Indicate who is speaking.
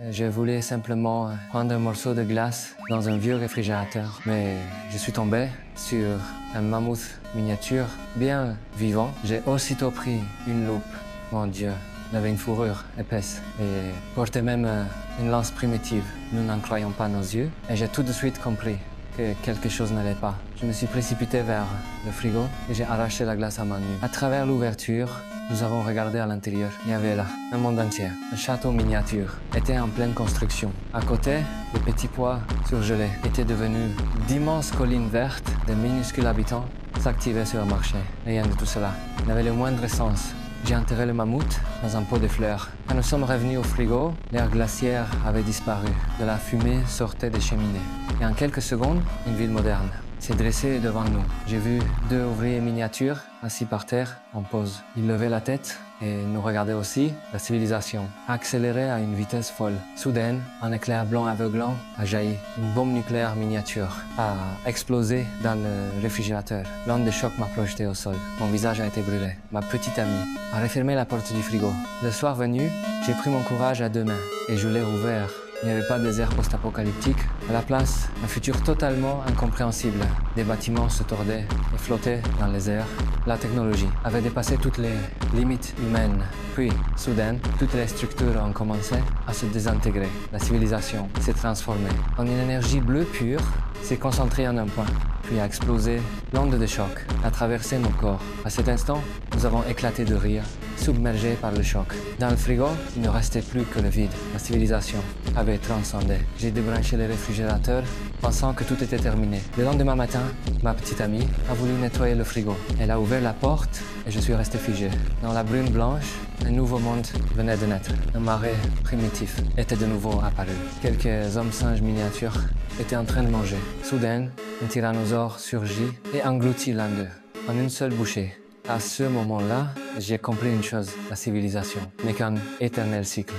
Speaker 1: Je voulais simplement prendre un morceau de glace dans un vieux réfrigérateur, mais je suis tombé sur un mammouth miniature bien vivant. J'ai aussitôt pris une loupe. Mon Dieu, il avait une fourrure épaisse et portait même une lance primitive. Nous n'en croyons pas nos yeux et j'ai tout de suite compris que quelque chose n'allait pas. Je me suis précipité vers le frigo et j'ai arraché la glace à main nue. À travers l'ouverture, nous avons regardé à l'intérieur. Il y avait là un monde entier. Un château miniature était en pleine construction. À côté, les petits pois surgelés étaient devenus d'immenses collines vertes. Des minuscules habitants s'activaient sur le marché. Rien de tout cela n'avait le moindre sens. J'ai enterré le mammouth dans un pot de fleurs. Quand nous sommes revenus au frigo, l'air glaciaire avait disparu. De la fumée sortait des cheminées. Et en quelques secondes, une ville moderne s'est dressée devant nous. J'ai vu deux ouvriers miniatures assis par terre en pause. Ils levaient la tête et nous regardaient aussi. La civilisation accélérait à une vitesse folle. Soudain, un éclair blanc aveuglant a jailli. Une bombe nucléaire miniature a explosé dans le réfrigérateur. L'onde de choc m'a projeté au sol. Mon visage a été brûlé. Ma petite amie a refermé la porte du frigo. Le soir venu, j'ai pris mon courage à deux mains et je l'ai ouvert. Il n'y avait pas de désert post-apocalyptique. À la place, un futur totalement incompréhensible. Des bâtiments se tordaient et flottaient dans les airs. La technologie avait dépassé toutes les limites humaines. Puis, soudain, toutes les structures ont commencé à se désintégrer. La civilisation s'est transformée en une énergie bleue pure, s'est concentrée en un point, puis a explosé. L'onde de choc a traversé nos corps. À cet instant, nous avons éclaté de rire, submergés par le choc. Dans le frigo, il ne restait plus que le vide. La civilisation avait transcendé. J'ai débranché le réfrigérateur, pensant que tout était terminé. Le lendemain matin, ma petite amie a voulu nettoyer le frigo. Elle a ouvert la porte et je suis resté figé. Dans la brume blanche, un nouveau monde venait de naître. Un marais primitif était de nouveau apparu. Quelques hommes-singes miniatures étaient en train de manger. Soudain, un tyrannosaure surgit et engloutit l'un d'eux en une seule bouchée. À ce moment-là, j'ai compris une chose, la civilisation n'est qu'un éternel cycle.